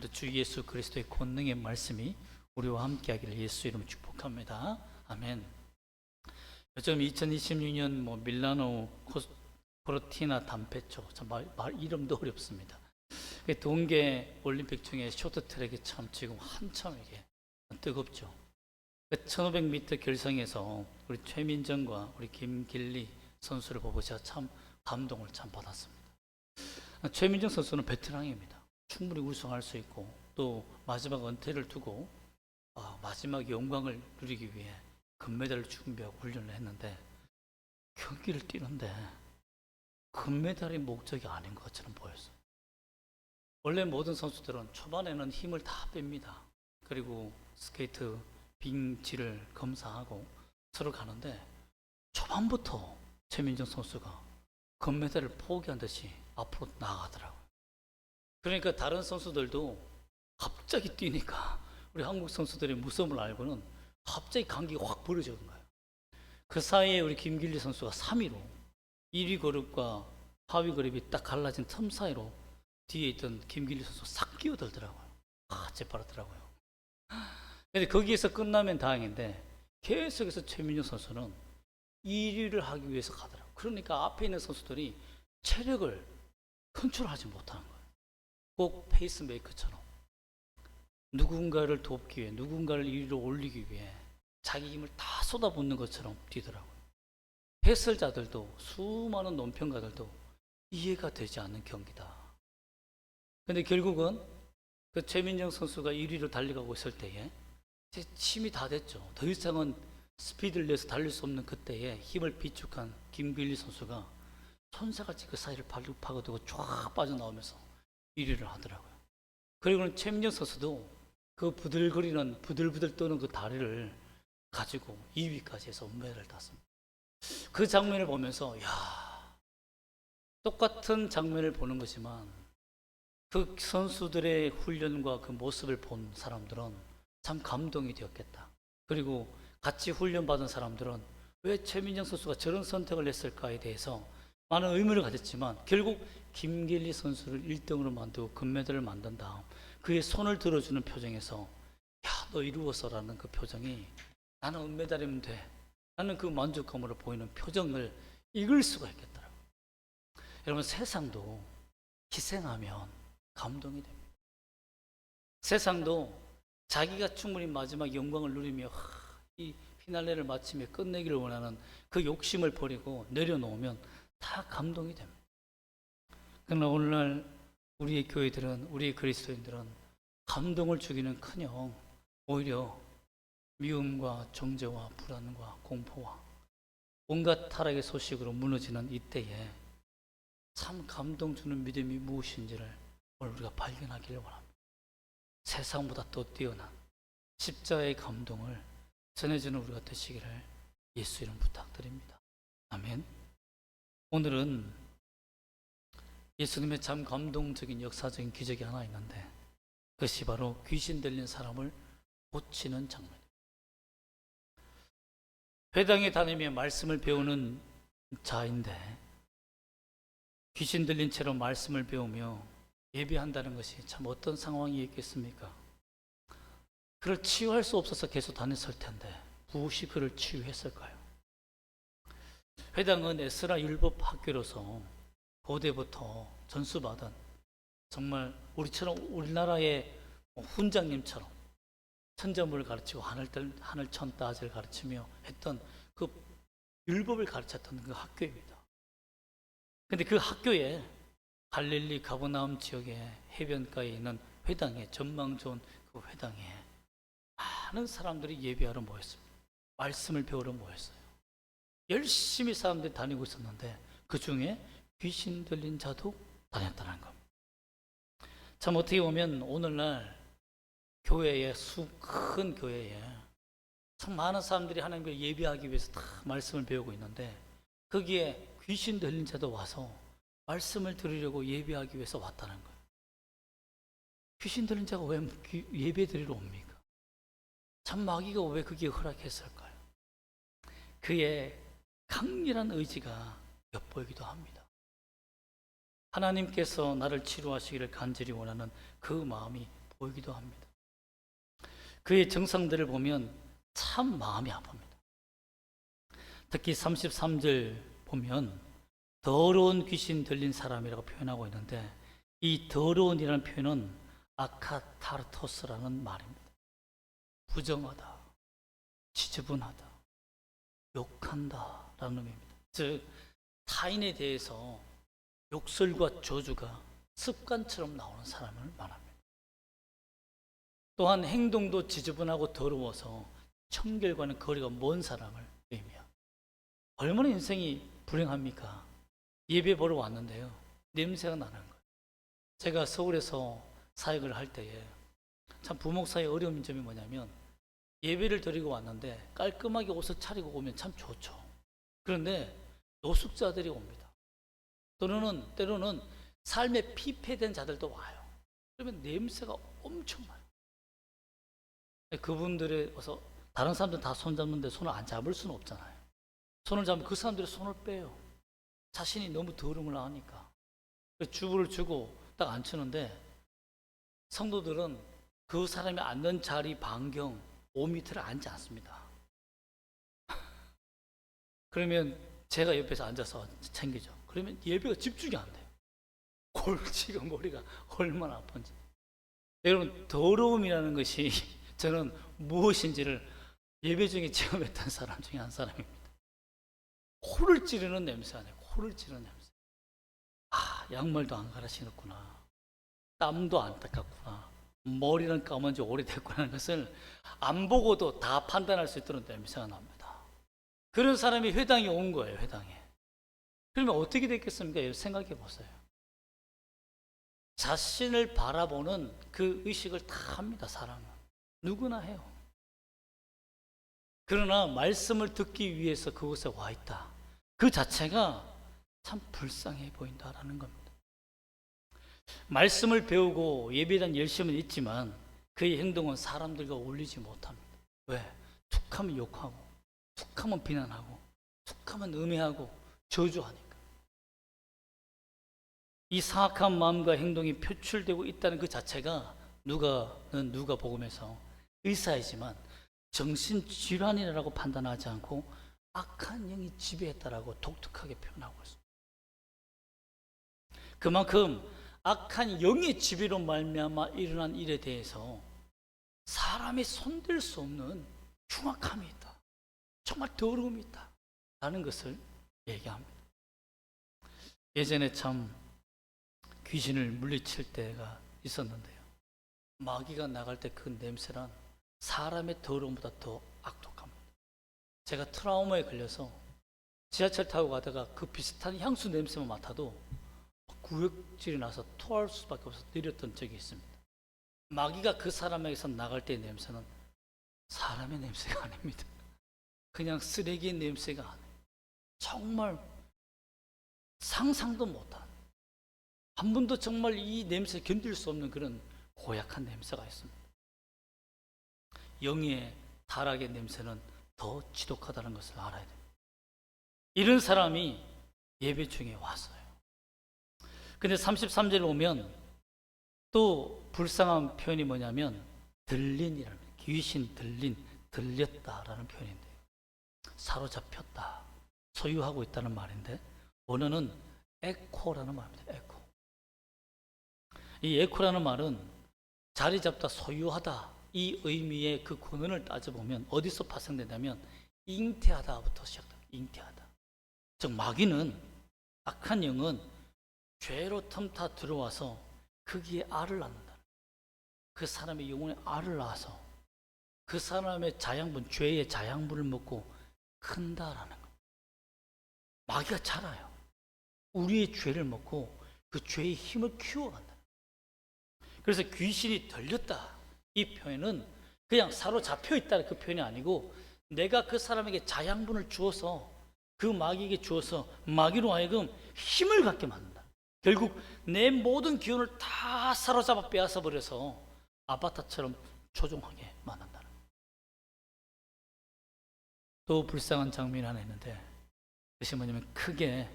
주 예수 그리스도의 권능의 말씀이 우리와 함께하기를 예수 이름으로 축복합니다. 아멘. 요즘 2026년 밀라노 코르티나 담페초, 말 이름도 어렵습니다. 동계 올림픽 중에 쇼트트랙이 참 지금 한참 이게 뜨겁죠. 1500m 결승에서 우리 최민정과 우리 김길리 선수를 보고 제가 참 감동을 참 받았습니다. 최민정 선수는 베테랑입니다. 충분히 우승할 수 있고 또 마지막 은퇴를 두고 마지막 영광을 누리기 위해 금메달을 준비하고 훈련을 했는데 경기를 뛰는데 금메달이 목적이 아닌 것처럼 보였어요. 원래 모든 선수들은 초반에는 힘을 다 뺍니다. 그리고 스케이트 빙지를 검사하고 서로 가는데 초반부터 최민정 선수가 금메달을 포기한 듯이 앞으로 나아가더라고요. 그러니까 다른 선수들도 갑자기 뛰니까 우리 한국 선수들의 무서움을 알고는 갑자기 감기가 확 벌어지는 거예요. 그 사이에 우리 김길리 선수가 3위로 1위 그룹과 하위 그룹이 딱 갈라진 틈 사이로 뒤에 있던 김길리 선수 싹 끼어들더라고요. 재빠르더라고요. 근데 거기에서 끝나면 다행인데 계속해서 최민정 선수는 1위를 하기 위해서 가더라고요. 그러니까 앞에 있는 선수들이 체력을 컨트롤하지 못하는 거예요. 꼭 페이스메이커처럼 누군가를 돕기 위해, 누군가를 1위로 올리기 위해 자기 힘을 다 쏟아붓는 것처럼 뛰더라고요. 해설자들도 수많은 논평가들도 이해가 되지 않는 경기다. 근데 결국은 그 최민정 선수가 1위로 달려가고 있을 때에 제 힘이 다 됐죠. 더 이상은 스피드를 내서 달릴 수 없는 그때에 힘을 비축한 김길리 선수가 손사같이 그 사이를 파고들고 쫙 빠져나오면서 1위를 하더라고요. 그리고는 최민정 선수도 그 부들부들 떠는 그 다리를 가지고 2위까지 해서 은메달을 땄습니다. 그 장면을 보면서 똑같은 장면을 보는 거지만 그 선수들의 훈련과 그 모습을 본 사람들은 참 감동이 되었겠다. 그리고 같이 훈련받은 사람들은 왜 최민정 선수가 저런 선택을 했을까에 대해서 많은 의문을 가졌지만 결국 김길리 선수를 1등으로 만들고 금메달을 만든 다음 그의 손을 들어주는 표정에서 너 이루었어라는 그 표정이 나는 은메달이면 돼. 나는 그 만족감으로 보이는 표정을 읽을 수가 있겠더라고요. 여러분 세상도 희생하면 감동이 됩니다. 세상도 자기가 충분히 마지막 영광을 누리며 이 피날레를 마치며 끝내기를 원하는 그 욕심을 버리고 내려놓으면 다 감동이 됩니다. 그러나 오늘날 우리의 교회들은, 우리의 그리스도인들은 감동을 주기는커녕 오히려 미움과 정죄와 불안과 공포와 온갖 타락의 소식으로 무너지는 이때에 참 감동 주는 믿음이 무엇인지를 오늘 우리가 발견하기를 원합니다. 세상보다 더 뛰어난 십자가의 감동을 전해주는 우리가 되시기를 예수 이름 부탁드립니다. 아멘. 오늘은 예수님의 참 감동적인 역사적인 기적이 하나 있는데 그것이 바로 귀신 들린 사람을 고치는 장면입니다. 회당에 다니며 말씀을 배우는 자인데 귀신 들린 채로 말씀을 배우며 예배한다는 것이 참 어떤 상황이 있겠습니까? 그를 치유할 수 없어서 계속 다녔을 텐데 무엇이 그를 치유했을까요? 회당은 에스라 율법 학교로서 고대부터 전수받은 정말 우리처럼 우리나라의 훈장님처럼 천자문을 가르치고 하늘천 따지를 가르치며 했던 그 율법을 가르쳤던 그 학교입니다. 근데 그 학교에 갈릴리 가버나움 지역의 해변가에 있는 회당에 전망 좋은 그 회당에 많은 사람들이 예배하러 모였습니다. 말씀을 배우러 모였어요. 열심히 사람들이 다니고 있었는데 그 중에 귀신 들린 자도 다녔다는 겁니다. 참 어떻게 보면 오늘날 교회에 큰 교회에 참 많은 사람들이 하나님을 예배하기 위해서 다 말씀을 배우고 있는데 거기에 귀신 들린 자도 와서 말씀을 들으려고 예배하기 위해서 왔다는 거예요. 귀신 들린 자가 왜 예배 드리러 옵니까? 참 마귀가 왜 그게 허락했을까요? 그의 강렬한 의지가 엿보이기도 합니다. 하나님께서 나를 치료하시기를 간절히 원하는 그 마음이 보이기도 합니다. 그의 정상들을 보면 참 마음이 아픕니다. 특히 33절 보면 더러운 귀신 들린 사람이라고 표현하고 있는데, 이 더러운이라는 표현은 아카타르토스라는 말입니다. 부정하다, 지저분하다, 욕한다 라는 의미입니다. 즉 타인에 대해서 욕설과 저주가 습관처럼 나오는 사람을 말합니다. 또한 행동도 지저분하고 더러워서 청결과는 거리가 먼 사람을 의미합니다. 얼마나 인생이 불행합니까? 예배 보러 왔는데요, 냄새가 나는 거예요. 제가 서울에서 사역을 할 때에 참 부목사의 어려운 점이 뭐냐면, 예배를 드리고 왔는데 깔끔하게 옷을 차리고 오면 참 좋죠. 그런데 노숙자들이 옵니다. 때로는 삶에 피폐된 자들도 와요. 그러면 냄새가 엄청 나요. 그분들의 와서 다른 사람들 다 손 잡는데 손을 안 잡을 수는 없잖아요. 손을 잡으면 그 사람들이 손을 빼요. 자신이 너무 더러움을 아니까. 주부를 주고 딱 앉히는데 성도들은 그 사람이 앉는 자리 반경 5m를 앉지 않습니다. 그러면 제가 옆에서 앉아서 챙기죠. 그러면 예배가 집중이 안 돼요. 골치가 머리가 얼마나 아픈지. 여러분, 더러움이라는 것이 저는 무엇인지를 예배 중에 체험했던 사람 중에 한 사람입니다. 코를 찌르는 냄새 아니에요. 코를 찌르는 냄새. 아, 양말도 안 갈아 신었구나. 땀도 안 닦았구나. 머리는 감은 지 오래됐구나 하는 것을 안 보고도 다 판단할 수 있도록 냄새가 납니다. 그런 사람이 회당에 온 거예요. 회당에. 그러면 어떻게 됐겠습니까? 생각해 보세요. 자신을 바라보는 그 의식을 다 합니다. 사람은 누구나 해요. 그러나 말씀을 듣기 위해서 그곳에 와 있다, 그 자체가 참 불쌍해 보인다라는 겁니다. 말씀을 배우고 예배에 대한 열심은 있지만 그의 행동은 사람들과 어울리지 못합니다. 왜? 툭하면 욕하고, 툭하면 비난하고, 툭하면 음해하고 저주하니까. 이 사악한 마음과 행동이 표출되고 있다는 그 자체가 누가 복음에서 의사이지만 정신질환이라고 판단하지 않고 악한 영이 지배했다라고 독특하게 표현하고 있습니다. 그만큼 악한 영의 지배로 말미암아 일어난 일에 대해서 사람이 손댈 수 없는 흉악함이 있다, 정말 더러움이 있다 라는 것을 얘기합니다. 예전에 참 귀신을 물리칠 때가 있었는데요, 마귀가 나갈 때 그 냄새란 사람의 더러움보다 더 악독합니다. 제가 트라우마에 걸려서 지하철 타고 가다가 그 비슷한 향수 냄새만 맡아도 구역질이 나서 토할 수밖에 없어서 내렸던 적이 있습니다. 마귀가 그 사람에게서 나갈 때의 냄새는 사람의 냄새가 아닙니다. 그냥 쓰레기의 냄새가 아니에요. 정말 상상도 못한, 한 번도 정말 이 냄새 견딜 수 없는 그런 고약한 냄새가 있습니다. 영의 타락의 냄새는 더 지독하다는 것을 알아야 됩니다. 이런 사람이 예배 중에 왔어요. 근데 33절에 오면 또 불쌍한 표현이 뭐냐면 들린이라는, 귀신 들린, 들렸다라는 표현인데요, 사로잡혔다, 소유하고 있다는 말인데 원어는 에코라는 말입니다. 에코. 이 에코라는 말은 자리 잡다, 소유하다, 이 의미의 그 근원을 따져보면 어디서 파생되냐면 잉태하다부터 시작됩니다. 잉태하다. 즉 마귀는, 악한 영은 죄로 틈타 들어와서 거기에 알을 낳는다. 그 사람의 영혼에 알을 낳아서 그 사람의 자양분, 죄의 자양분을 먹고 큰다라는 것. 마귀가 자라요. 우리의 죄를 먹고 그 죄의 힘을 키워간다. 그래서 귀신이 들렸다, 이 표현은 그냥 사로잡혀 있다는 그 표현이 아니고 내가 그 사람에게 자양분을 주어서, 그 마귀에게 주어서 마귀로 하여금 힘을 갖게 만든다. 결국 내 모든 기운을 다 사로잡아 빼앗아 버려서 아바타처럼 조종하게 만든다는. 또 불쌍한 장면이 하나 있는데 그것이 뭐냐면 크게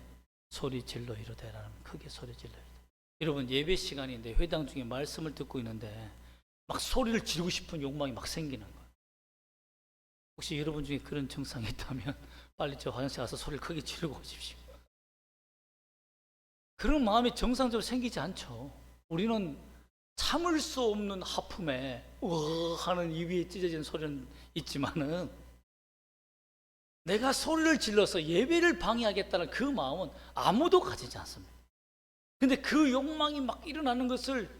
소리 질러 이르되라는, 크게 소리 질러 이르되. 여러분, 예배 시간인데 회당 중에 말씀을 듣고 있는데 막 소리를 지르고 싶은 욕망이 막 생기는 거예요. 혹시 여러분 중에 그런 증상이 있다면 빨리 저 화장실 가서 소리를 크게 지르고 오십시오. 그런 마음이 정상적으로 생기지 않죠. 우리는 참을 수 없는 하품에 하는 입이 찢어지는 소리는 있지만은 내가 소리를 질러서 예배를 방해하겠다는 그 마음은 아무도 가지지 않습니다. 근데 그 욕망이 막 일어나는 것을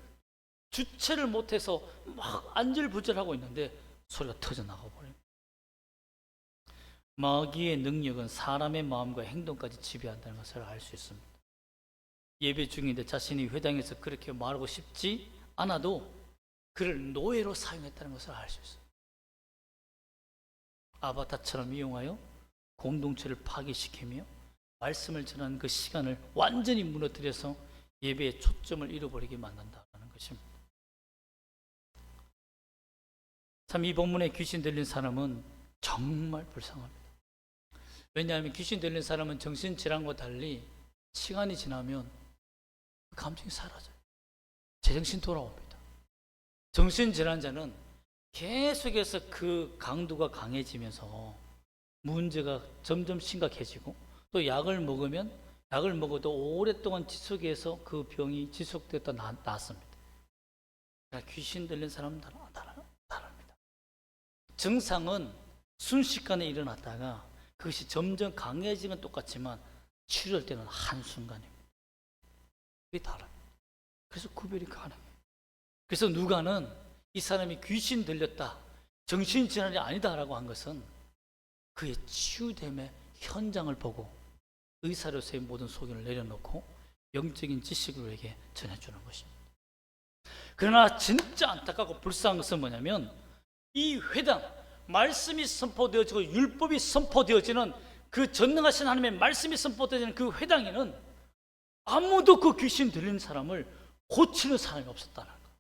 주체를 못해서 막 안절부절하고 있는데 소리가 터져나가 버려요. 마귀의 능력은 사람의 마음과 행동까지 지배한다는 것을 알 수 있습니다. 예배 중인데 자신이 회당에서 그렇게 말하고 싶지 않아도 그를 노예로 사용했다는 것을 알 수 있어요. 아바타처럼 이용하여 공동체를 파괴시키며 말씀을 전하는 그 시간을 완전히 무너뜨려서 예배의 초점을 잃어버리게 만든다는 것입니다. 참 이 본문에 귀신 들린 사람은 정말 불쌍합니다. 왜냐하면 귀신 들린 사람은 정신질환과 달리 시간이 지나면 그 감정이 사라져요. 제정신 돌아옵니다. 정신질환자는 계속해서 그 강도가 강해지면서 문제가 점점 심각해지고 또 약을 먹으면 약을 먹어도 오랫동안 지속해서 그 병이 지속되다 낫습니다. 그러니까 귀신 들린 사람은 다릅니다. 증상은 순식간에 일어났다가 그것이 점점 강해지면 똑같지만 치료할 때는 한순간입니다. 그게 달라요. 그래서 구별이 가능해요. 그래서 누가는 이 사람이 귀신 들렸다, 정신질환이 아니다라고 한 것은 그의 치유됨의 현장을 보고 의사로서의 모든 소견을 내려놓고 영적인 지식으로에게 전해주는 것입니다. 그러나 진짜 안타깝고 불쌍한 것은 뭐냐면 이 회당, 말씀이 선포되어지고 율법이 선포되어지는 그 전능하신 하나님의 말씀이 선포되어지는 그 회당에는 아무도 그 귀신 들린 사람을 고치는 사람이 없었다는 거예요.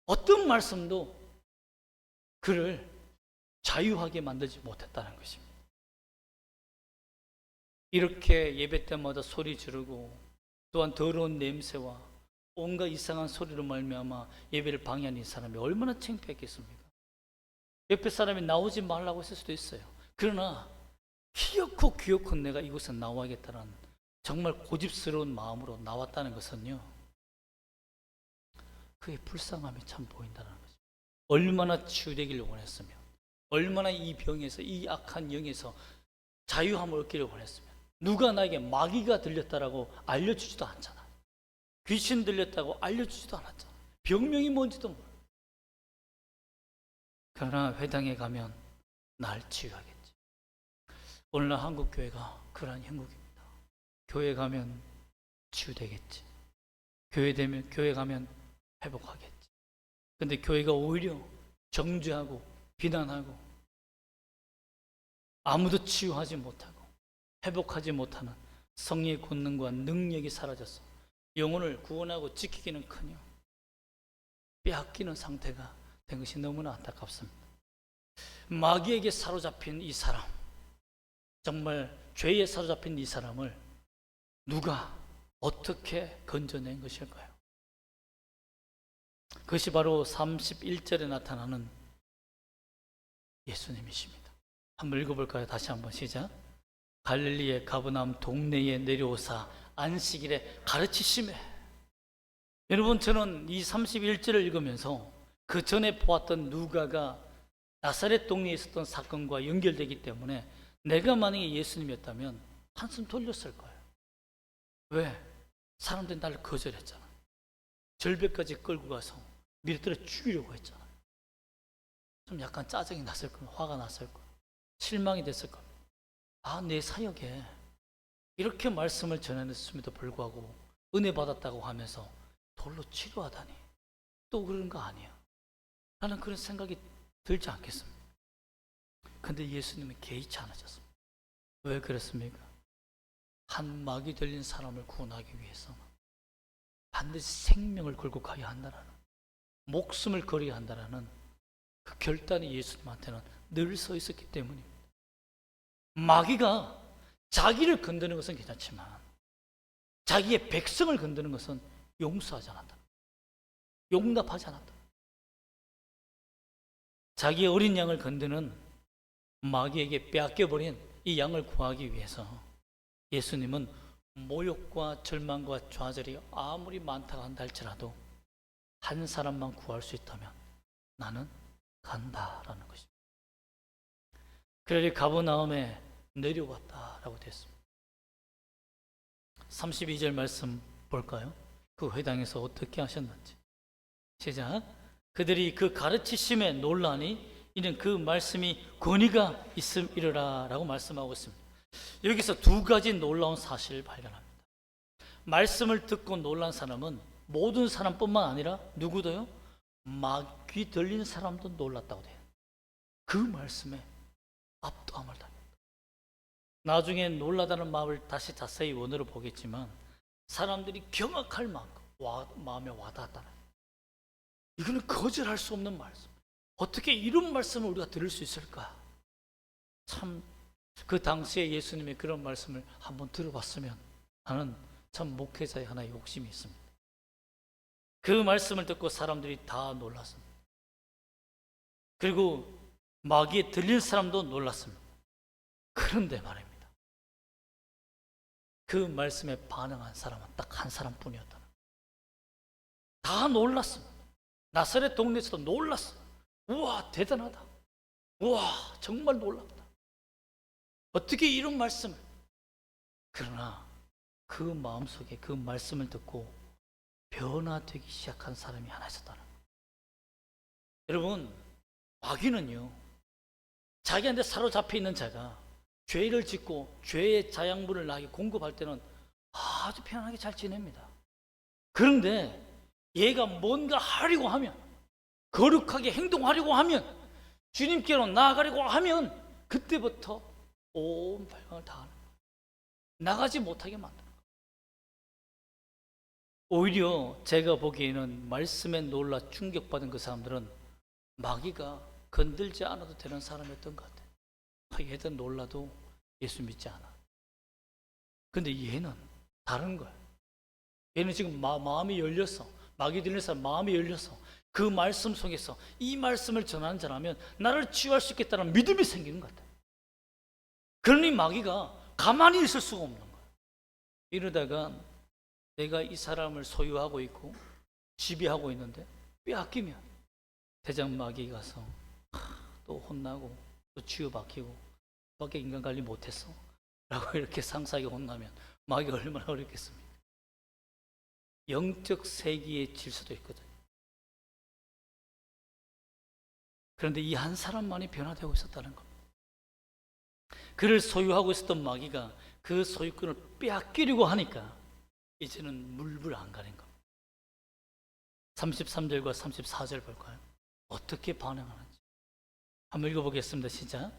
어떤 말씀도 그를 자유하게 만들지 못했다는 것입니다. 이렇게 예배 때마다 소리 지르고 또한 더러운 냄새와 온갖 이상한 소리로 말미암아 예배를 방해하는 이 사람이 얼마나 창피했겠습니까? 옆에 사람이 나오지 말라고 했을 수도 있어요. 그러나 기어코 내가 이곳에 나와야겠다는 정말 고집스러운 마음으로 나왔다는 것은요, 그의 불쌍함이 참 보인다는 거죠. 얼마나 치유되기를 원했으면, 얼마나 이 병에서, 이 악한 영에서 자유함을 얻기를 원했으면, 누가 나에게 마귀가 들렸다라고 알려주지도 않잖아. 귀신 들렸다고 알려주지도 않았잖아. 병명이 뭔지도 몰라. 그러나 회당에 가면 날 치유하겠지. 오늘날 한국교회가 그러한 형국입니다. 교회 가면 치유되겠지. 교회 가면 회복하겠지. 근데 교회가 오히려 정죄하고 비난하고 아무도 치유하지 못하고 회복하지 못하는 성령의 권능과 능력이 사라져서 영혼을 구원하고 지키기는커녕 빼앗기는 상태가 된 것이 너무나 안타깝습니다. 마귀에게 사로잡힌 이 사람, 정말 죄에 사로잡힌 이 사람을 누가 어떻게 건져낸 것일까요? 그것이 바로 31절에 나타나는 예수님이십니다. 한번 읽어볼까요? 다시 한번 시작. 갈릴리의 가버나움 동네에 내려오사 안식일에 가르치시매. 여러분, 저는 이 31절을 읽으면서 그 전에 보았던 누가가 나사렛 동네에 있었던 사건과 연결되기 때문에 내가 만약에 예수님이었다면 한숨 돌렸을 거예요. 왜? 사람들이 나를 거절했잖아. 절벽까지 끌고 가서 밀어뜨려 죽이려고 했잖아. 좀 약간 짜증이 났을 거예요. 화가 났을 거예요. 실망이 됐을 거예요. 아, 내 사역에 이렇게 말씀을 전해냈음에도 불구하고 은혜 받았다고 하면서 돌로 치료하다니 또 그런 거 아니야. 나는 그런 생각이 들지 않겠습니다. 근데 예수님은 개의치 않으셨습니다. 왜 그랬습니까? 한 마귀 들린 사람을 구원하기 위해서는 반드시 생명을 걸고 가야 한다라는, 목숨을 걸어야 한다라는 그 결단이 예수님한테는 늘 서 있었기 때문입니다. 마귀가 자기를 건드는 것은 괜찮지만 자기의 백성을 건드는 것은 용서하지 않는다. 용납하지 않았다. 자기의 어린 양을 건드는 마귀에게 빼앗겨버린 이 양을 구하기 위해서 예수님은 모욕과 절망과 좌절이 아무리 많다고 한다 할지라도 한 사람만 구할 수 있다면 나는 간다라는 것입니다. 그러니 가버나움에 내려왔다라고 됐습니다. 32절 말씀 볼까요? 그 회당에서 어떻게 하셨는지. 시작. 그들이 그 가르치심에 놀라니 이는 그 말씀이 권위가 있음이러라 라고 말씀하고 있습니다. 여기서 두 가지 놀라운 사실을 발견합니다. 말씀을 듣고 놀란 사람은 모든 사람뿐만 아니라 누구도요? 귀 들린 사람도 놀랐다고 돼요. 그 말씀에 압도함을 당합니다. 나중에 놀라다는 마음을 다시 자세히 원어로 보겠지만 사람들이 경악할 만큼 마음에 와닿았다는, 이거는 거절할 수 없는 말씀. 어떻게 이런 말씀을 우리가 들을 수 있을까? 참 그 당시에 예수님의 그런 말씀을 한번 들어봤으면 하는 참 목회자의 하나의 욕심이 있습니다. 그 말씀을 듣고 사람들이 다 놀랐습니다. 그리고 마귀에 들린 사람도 놀랐습니다. 그런데 말입니다, 그 말씀에 반응한 사람은 딱 한 사람뿐이었다. 다 놀랐습니다. 나사렛 동네에서도 놀랐어요. 우와, 대단하다. 우와, 정말 놀랍다. 어떻게 이런 말씀을. 그러나 그 마음속에 그 말씀을 듣고 변화되기 시작한 사람이 하나 있었다는 거예요. 여러분, 마귀는요, 자기한테 사로잡혀 있는 자가 죄를 짓고 죄의 자양분을 나에게 공급할 때는 아주 편안하게 잘 지냅니다. 그런데 얘가 뭔가 하려고 하면, 거룩하게 행동하려고 하면, 주님께로 나아가려고 하면 그때부터 온 발광을 다하는 거예요. 나가지 못하게 만드는 거예요. 오히려 제가 보기에는 말씀에 놀라 충격받은 그 사람들은 마귀가 건들지 않아도 되는 사람이었던 것 같아요. 얘들 놀라도 예수 믿지 않아. 근데 얘는 다른 거예요. 얘는 지금 마음이 열렸어. 마귀 들린 사람 마음이 열려서 그 말씀 속에서 이 말씀을 전하는 자라면 나를 치유할 수 있겠다는 믿음이 생기는 것 같아요. 그러니 마귀가 가만히 있을 수가 없는 거예요. 이러다가 내가 이 사람을 소유하고 있고 지배하고 있는데 빼앗기면 대장 마귀 가서 또 혼나고 또 치유박히고 밖에 인간관리 못했어 라고 이렇게 상사에게 혼나면 마귀가 얼마나 어렵겠습니까? 영적 세기에 질 수도 있거든요. 그런데 이 한 사람만이 변화되고 있었다는 겁니다. 그를 소유하고 있었던 마귀가 그 소유권을 빼앗기려고 하니까 이제는 물불 안 가는 겁니다. 33절과 34절 볼까요? 어떻게 반응하는지 한번 읽어보겠습니다. 시작.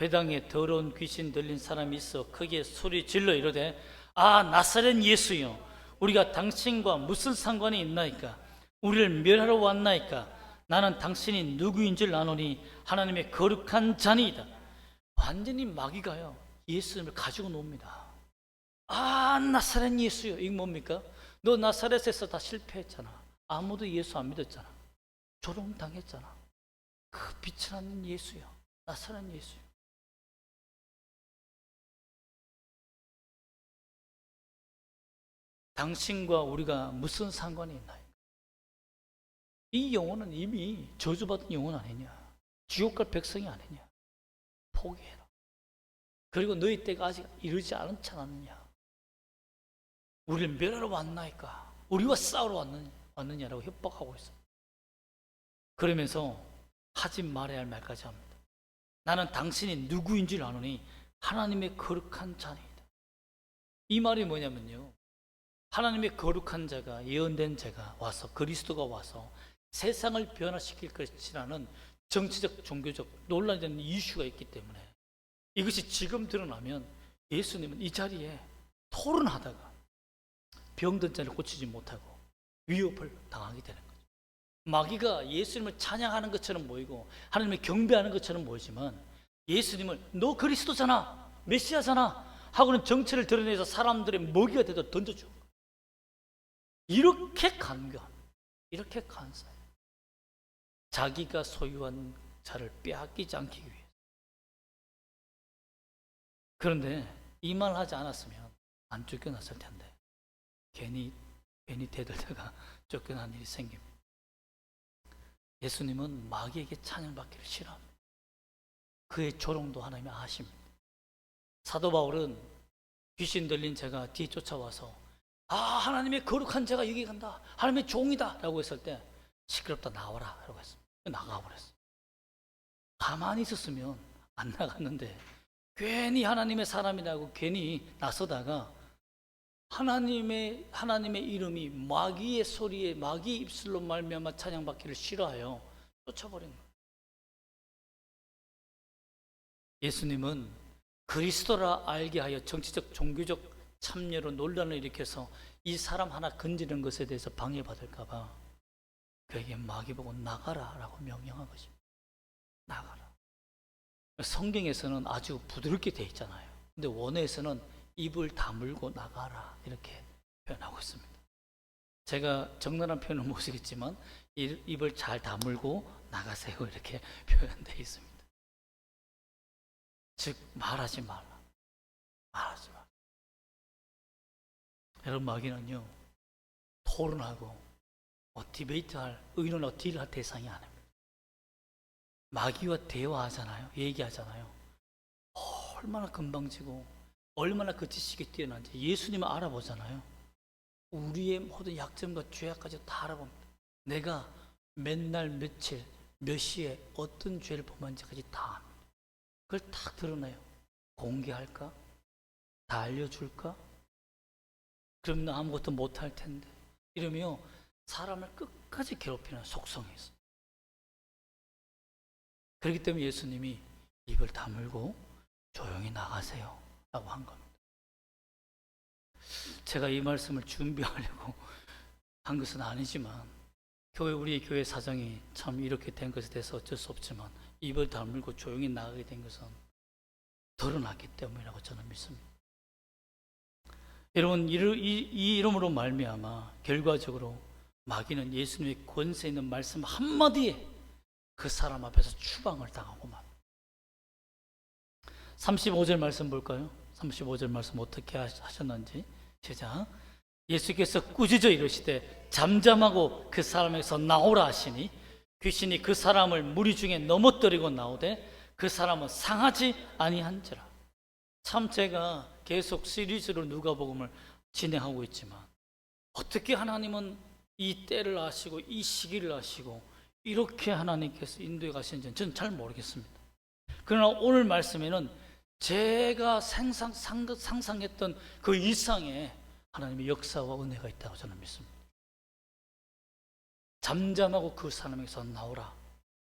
회당에 더러운 귀신 들린 사람이 있어 크게 소리 질러 이르되 아, 나사렛 예수여, 우리가 당신과 무슨 상관이 있나이까? 우리를 멸하러 왔나이까? 나는 당신이 누구인 줄 아노니 하나님의 거룩한 자니이다. 완전히 마귀가요, 예수님을 가지고 놉니다. 아, 나사렛 예수요. 이게 뭡니까? 너 나사렛에서 다 실패했잖아. 아무도 예수 안 믿었잖아. 조롱당했잖아. 그 빛을 하는 예수요, 나사렛 예수요. 당신과 우리가 무슨 상관이 있나요? 이 영혼은 이미 저주받은 영혼 아니냐? 지옥 갈 백성이 아니냐? 포기해라. 그리고 너희 때가 아직 이르지 않지 않았느냐? 우리를 멸하러 왔나이까? 우리와 싸우러 왔느냐라고 협박하고 있어요. 그러면서 하지 말아야 할 말까지 합니다. 나는 당신이 누구인 줄 아노니 하나님의 거룩한 자니이다. 이 말이 뭐냐면요, 하나님의 거룩한 자가, 예언된 자가 와서, 그리스도가 와서 세상을 변화시킬 것이라는 정치적, 종교적 논란이 되는 이슈가 있기 때문에 이것이 지금 드러나면 예수님은 이 자리에 토론하다가 병든 자를 고치지 못하고 위협을 당하게 되는 거죠. 마귀가 예수님을 찬양하는 것처럼 보이고 하나님을 경배하는 것처럼 보이지만 예수님을 너 그리스도잖아, 메시아잖아 하고는 정체를 드러내서 사람들의 먹이가 되도록 던져줘. 이렇게 간교합니다. 이렇게 간사해요. 자기가 소유한 자를 빼앗기지 않기 위해. 그런데 이 말 하지 않았으면 안 쫓겨났을 텐데 괜히 대들다가 쫓겨난 일이 생깁니다. 예수님은 마귀에게 찬양받기를 싫어합니다. 그의 조롱도 하나님이 아십니다. 사도 바울은 귀신 들린 자가 뒤에 쫓아와서 하나님의 거룩한 자가 여기 간다, 하나님의 종이다 라고 했을 때 시끄럽다, 나와라 라고 했습니다. 나가버렸어요. 가만히 있었으면 안 나갔는데 괜히 하나님의 사람이라고 괜히 나서다가 하나님의 이름이 마귀의 소리에, 마귀의 입술로 말미암아 찬양받기를 싫어하여 쫓아버린 거예요. 예수님은 그리스도라 알게 하여 정치적 종교적 참여로 논란을 일으켜서 이 사람 하나 건지는 것에 대해서 방해받을까 봐 그에게 마귀 보고 나가라 라고 명령한 것입니다. 나가라. 성경에서는 아주 부드럽게 되어 있잖아요. 근데 원어에서는 입을 다물고 나가라 이렇게 표현하고 있습니다. 제가 적나라한 표현은 못 쓰겠지만 입을 잘 다물고 나가세요 이렇게 표현되어 있습니다. 즉 말하지 말라. 말하지 말라. 여러분, 마귀는요 토론하고 디베이트할, 의논하고 딜할 대상이 아닙니다. 마귀와 대화하잖아요. 얘기하잖아요. 얼마나 건방지고 얼마나 그 지식이 뛰어난지 예수님을 알아보잖아요. 우리의 모든 약점과 죄악까지 다 알아봅니다. 내가 맨날 며칠 몇 시에 어떤 죄를 범한지까지 다 압니다. 그걸 딱 드러내요. 공개할까? 다 알려줄까? 그럼 나 아무것도 못할 텐데. 이러며 사람을 끝까지 괴롭히는 속성이 있어요. 그렇기 때문에 예수님이 입을 다물고 조용히 나가세요 라고 한 겁니다. 제가 이 말씀을 준비하려고 한 것은 아니지만 우리의 교회 사정이 참 이렇게 된 것에 대해서 어쩔 수 없지만 입을 다물고 조용히 나가게 된 것은 드러났기 때문이라고 저는 믿습니다. 여러분, 이 이름으로 말미암아 결과적으로 마귀는 예수님의 권세 있는 말씀 한마디에 그 사람 앞에서 추방을 당하고 말. 35절 말씀 볼까요? 35절 말씀 어떻게 하셨는지. 시작. 예수께서 꾸짖어 이르시되 잠잠하고 그 사람에게서 나오라 하시니 귀신이 그 사람을 무리 중에 넘어뜨리고 나오되 그 사람은 상하지 아니한지라. 참 제가 계속 시리즈로 누가복음을 진행하고 있지만 어떻게 하나님은 이 때를 아시고 이 시기를 아시고 이렇게 하나님께서 인도해 가시는지는 저는 잘 모르겠습니다. 그러나 오늘 말씀에는 제가 상상했던 그 이상의 하나님의 역사와 은혜가 있다고 저는 믿습니다. 잠잠하고 그 사람에게서 나오라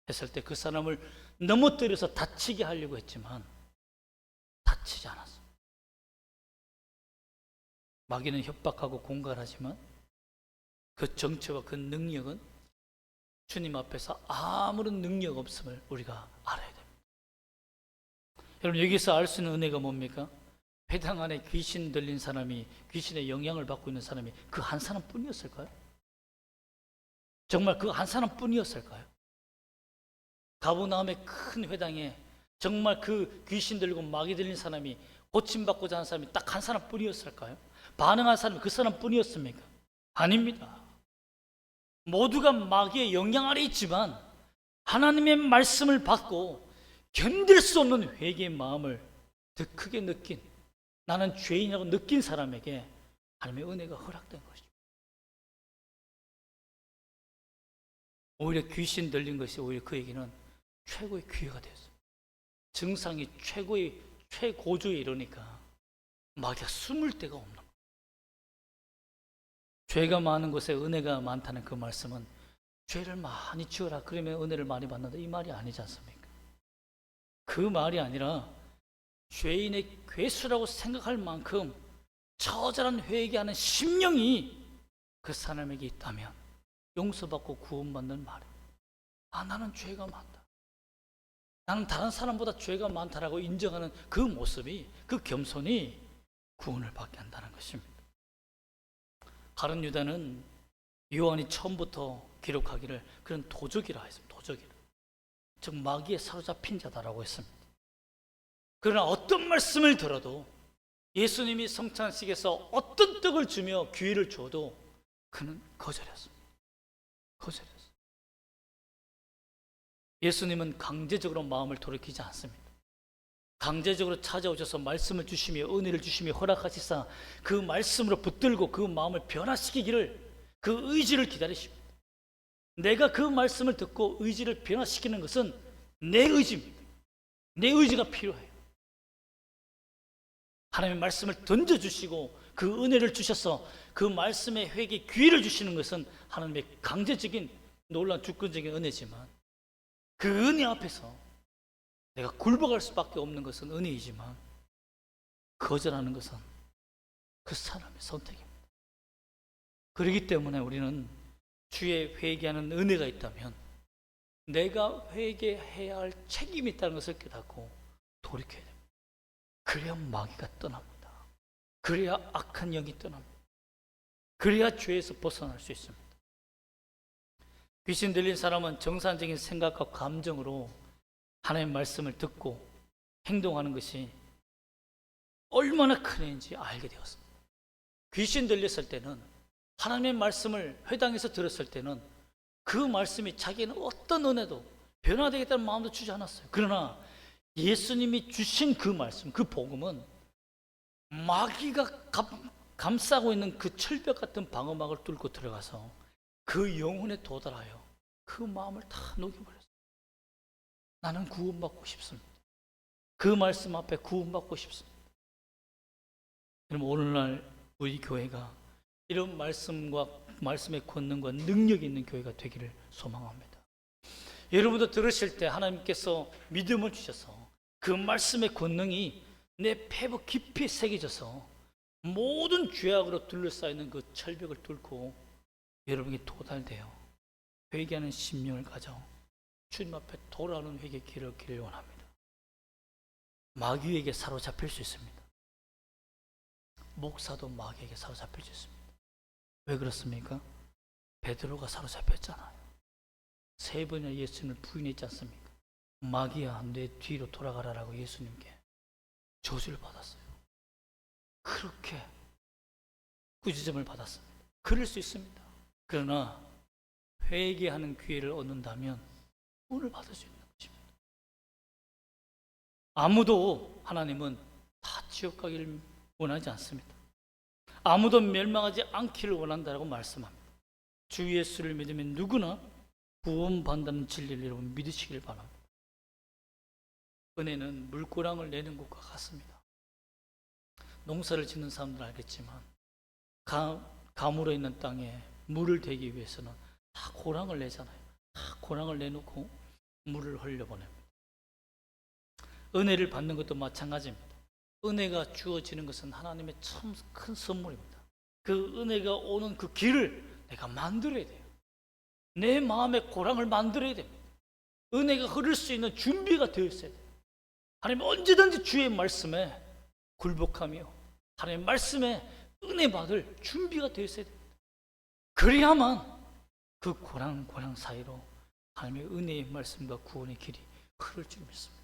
했을 때 그 사람을 넘어뜨려서 다치게 하려고 했지만 다치지 않았습니다. 마귀는 협박하고 공갈하지만 그 정체와 그 능력은 주님 앞에서 아무런 능력 없음을 우리가 알아야 됩니다. 여러분, 여기서 알 수 있는 은혜가 뭡니까? 회당 안에 귀신 들린 사람이, 귀신의 영향을 받고 있는 사람이 그 한 사람뿐이었을까요? 정말 그 한 사람뿐이었을까요? 가버나움의 큰 회당에 정말 그 귀신 들리고 마귀 들린 사람이, 고침받고자 하는 사람이 딱 한 사람뿐이었을까요? 반응한 사람이 그 사람뿐이었습니까? 아닙니다. 모두가 마귀의 영향 아래 있지만 하나님의 말씀을 받고 견딜 수 없는 회개의 마음을 더 크게 느낀, 나는 죄인이라고 느낀 사람에게 하나님의 은혜가 허락된 것이죠. 오히려 귀신 들린 것이 오히려 그에게는 최고의 기회가 되었어요. 증상이 최고조에 이르니까 마귀가 숨을 데가 없는 거예요. 죄가 많은 곳에 은혜가 많다는 그 말씀은 죄를 많이 지어라 그러면 은혜를 많이 받는다 이 말이 아니지 않습니까? 그 말이 아니라 죄인의 괴수라고 생각할 만큼 처절한 회개하는 심령이 그 사람에게 있다면 용서받고 구원받는 말이에요. 나는 죄가 많다, 나는 다른 사람보다 죄가 많다라고 인정하는 그 모습이, 그 겸손이 구원을 받게 한다는 것입니다. 가룟 유다는 요한이 처음부터 기록하기를 그런 도적이라 했습니다. 도적이라. 즉 마귀에 사로잡힌 자다라고 했습니다. 그러나 어떤 말씀을 들어도 예수님이 성찬식에서 어떤 떡을 주며 기회를 줘도 그는 거절했습니다. 거절했어요. 예수님은 강제적으로 마음을 돌이키지 않습니다. 강제적으로 찾아오셔서 말씀을 주시며 은혜를 주시며 허락하시사 그 말씀으로 붙들고 그 마음을 변화시키기를, 그 의지를 기다리십니다. 내가 그 말씀을 듣고 의지를 변화시키는 것은 내 의지입니다. 내 의지가 필요해요. 하나님의 말씀을 던져주시고 그 은혜를 주셔서 그 말씀의 회개의 기회를 주시는 것은 하나님의 강제적인 놀라운 주권적인 은혜지만, 그 은혜 앞에서 내가 굴복할 수밖에 없는 것은 은혜이지만 거절하는 것은 그 사람의 선택입니다. 그렇기 때문에 우리는 주의 회개하는 은혜가 있다면 내가 회개해야 할 책임이 있다는 것을 깨닫고 돌이켜야 됩니다. 그래야 마귀가 떠납니다. 그래야 악한 영이 떠납니다. 그래야 죄에서 벗어날 수 있습니다. 귀신 들린 사람은 정상적인 생각과 감정으로 하나님의 말씀을 듣고 행동하는 것이 얼마나 큰 일인지 알게 되었습니다. 귀신 들렸을 때는, 하나님의 말씀을 회당에서 들었을 때는 그 말씀이 자기는 어떤 은혜도 변화되겠다는 마음도 주지 않았어요. 그러나 예수님이 주신 그 말씀, 그 복음은 마귀가 감싸고 있는 그 철벽 같은 방어막을 뚫고 들어가서 그 영혼에 도달하여 그 마음을 다 녹여버렸어요. 나는 구원받고 싶습니다. 그 말씀 앞에 구원받고 싶습니다. 그럼 오늘날 우리 교회가 이런 말씀의 권능과 능력이 있는 교회가 되기를 소망합니다. 여러분도 들으실 때 하나님께서 믿음을 주셔서 그 말씀의 권능이 내 폐부 깊이 새겨져서 모든 죄악으로 둘러싸이는 그 철벽을 뚫고 여러분이 도달되어 회개하는 심령을 가져 주님 앞에 돌아오는 회개 길을 얻기를 원합니다. 마귀에게 사로잡힐 수 있습니다. 목사도 마귀에게 사로잡힐 수 있습니다. 왜 그렇습니까? 베드로가 사로잡혔잖아요. 3번이나 예수님을 부인했지 않습니까? 마귀야, 내 뒤로 돌아가라라고 예수님께 저주를 받았어요. 그렇게 꾸지점을 받았습니다. 그럴 수 있습니다. 그러나 회개하는 기회를 얻는다면 구원을 받을 수 있는 것입니다. 아무도 하나님은 다 지옥 가기를 원하지 않습니다. 아무도 멸망하지 않기를 원한다라고 말씀합니다. 주 예수를 믿으면 누구나 구원받는다는 진리를 여러분 믿으시길 바랍니다. 은혜는 물고랑을 내는 것과 같습니다. 농사를 짓는 사람들은 알겠지만 가물어 있는 땅에 물을 대기 위해서는 다 고랑을 내잖아요. 다 고랑을 내놓고 물을 흘려보냅니다. 은혜를 받는 것도 마찬가지입니다. 은혜가 주어지는 것은 하나님의 참 큰 선물입니다. 그 은혜가 오는 그 길을 내가 만들어야 돼요. 내 마음의 고랑을 만들어야 됩니다. 은혜가 흐를 수 있는 준비가 되어 있어야 돼요. 하나님 언제든지 주의 말씀에 굴복하며 하나님의 말씀에 은혜 받을 준비가 되어 있어야 됩니다. 그래야만 그 고랑 사이로 하나님의 은혜의 말씀과 구원의 길이 흐를 줄 믿습니다.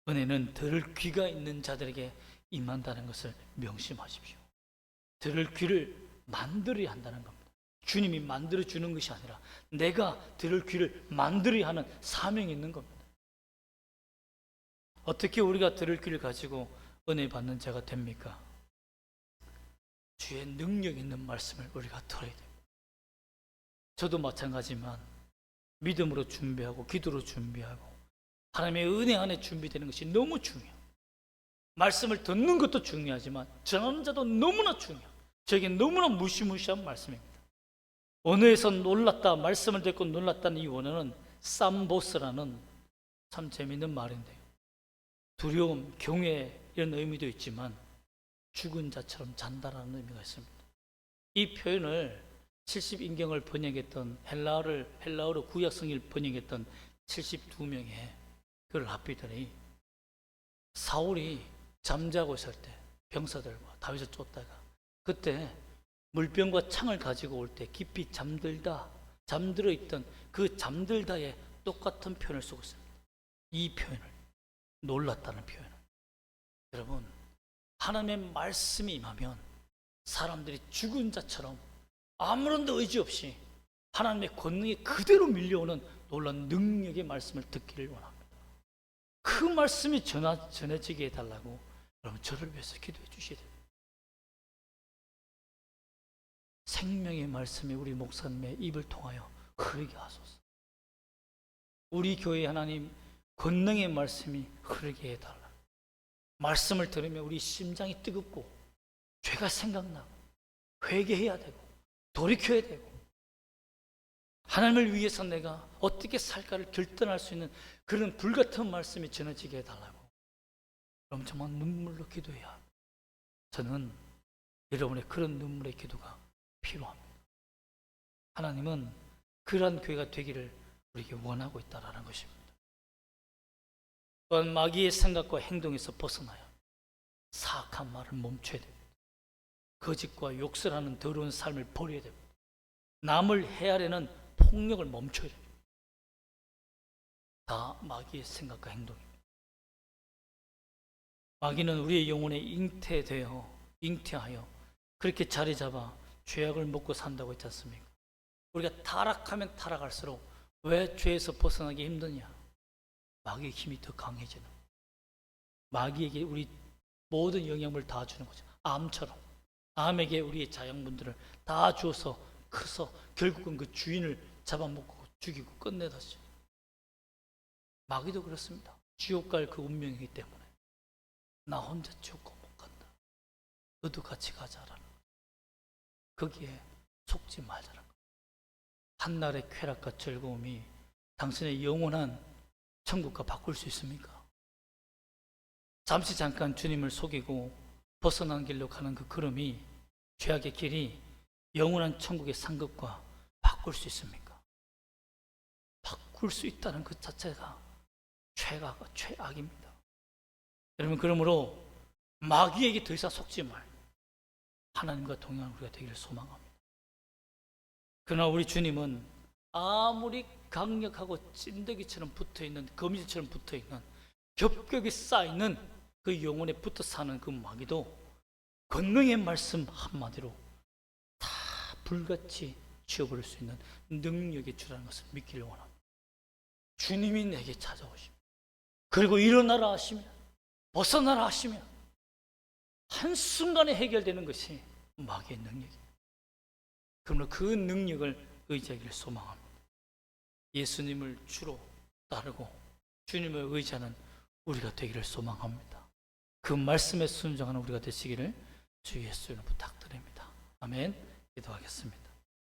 은혜는 들을 귀가 있는 자들에게 임한다는 것을 명심하십시오. 들을 귀를 만들어야 한다는 겁니다. 주님이 만들어주는 것이 아니라 내가 들을 귀를 만들어야 하는 사명이 있는 겁니다. 어떻게 우리가 들을 귀를 가지고 은혜 받는 자가 됩니까? 주의 능력 있는 말씀을 우리가 들어야 됩니다. 저도 마찬가지지만 믿음으로 준비하고 기도로 준비하고 하나님의 은혜 안에 준비되는 것이 너무 중요해요. 말씀을 듣는 것도 중요하지만 전하는 자도 너무나 중요해요. 저에게 너무나 무시무시한 말씀입니다. 언어에서 놀랐다, 말씀을 듣고 놀랐다는 이 원어는 쌈보스라는 참 재미있는 말인데요. 두려움, 경외 이런 의미도 있지만 죽은 자처럼 잔다라는 의미가 있습니다. 이 표현을 70인경을 번역했던 헬라어로 구약성경을 번역했던 72명의 그 랍비들이 사울이 잠자고 있을 때 병사들과 다윗을 쫓다가 그때 물병과 창을 가지고 올 때 깊이 잠들어 있던 그 잠들다에 똑같은 표현을 쓰고 있습니다. 이 표현을, 놀랐다는 표현을. 여러분, 하나님의 말씀이 임하면 사람들이 죽은 자처럼 아무런 의지 없이 하나님의 권능이 그대로 밀려오는 놀라운 능력의 말씀을 듣기를 원합니다. 그 말씀이 전해지게 해달라고 여러분 저를 위해서 기도해 주셔야 됩니다. 생명의 말씀이 우리 목사님의 입을 통하여 흐르게 하소서. 우리 교회 하나님 권능의 말씀이 흐르게 해달라. 말씀을 들으면 우리 심장이 뜨겁고 죄가 생각나고 회개해야 되고 돌이켜야 되고 하나님을 위해서 내가 어떻게 살까를 결단할 수 있는 그런 불같은 말씀이 전해지게 해달라고. 그럼 정말 눈물로 기도해야 합니다. 저는 여러분의 그런 눈물의 기도가 필요합니다. 하나님은 그러한 교회가 되기를 우리에게 원하고 있다는 것입니다. 또한 마귀의 생각과 행동에서 벗어나야 사악한 말을 멈춰야 됩니다. 거짓과 욕설하는 더러운 삶을 버려야 됩니다. 남을 헤아리는 폭력을 멈춰야 됩니다. 다 마귀의 생각과 행동입니다. 마귀는 우리의 영혼에 잉태하여 그렇게 자리 잡아 죄악을 먹고 산다고 했지 않습니까? 우리가 타락하면 타락할수록 왜 죄에서 벗어나기 힘드냐? 마귀의 힘이 더 강해지는, 마귀에게 우리 모든 영향을 다 주는 거죠. 암처럼 암에게 우리의 자양분들을 다 주어서 커서 결국은 그 주인을 잡아먹고 죽이고 끝내다죠. 마귀도 그렇습니다. 지옥 갈 그 운명이기 때문에 나 혼자 지옥 못 간다. 너도 같이 가자라는 거. 거기에 속지 말자는 거. 한날의 쾌락과 즐거움이 당신의 영원한 천국과 바꿀 수 있습니까? 잠시 잠깐 주님을 속이고 벗어난 길로 가는 그 걸음이 죄악의 길이 영원한 천국의 상급과 바꿀 수 있습니까? 바꿀 수 있다는 그 자체가 최악입니다. 여러분, 그러므로 마귀에게 더 이상 속지 말, 하나님과 동행하는 우리가 되기를 소망합니다. 그러나 우리 주님은 아무리 강력하고 찐득이처럼 붙어있는, 거미줄처럼 붙어있는, 겹겹이 쌓이는 그 영혼에 붙어 사는 그 마귀도 권능의 말씀 한마디로 다 불같이 지워버릴 수 있는 능력의 주라는 것을 믿기를 원합니다. 주님이 내게 찾아오시면, 그리고 일어나라 하시면, 벗어나라 하시면 한순간에 해결되는 것이 마귀의 능력입니다. 그러므로 그 능력을 의지하기를 소망합니다. 예수님을 주로 따르고 주님을 의지하는 우리가 되기를 소망합니다. 그 말씀에 순종하는 우리가 되시기를 주 예수 이름으로 부탁드립니다. 아멘. 기도하겠습니다.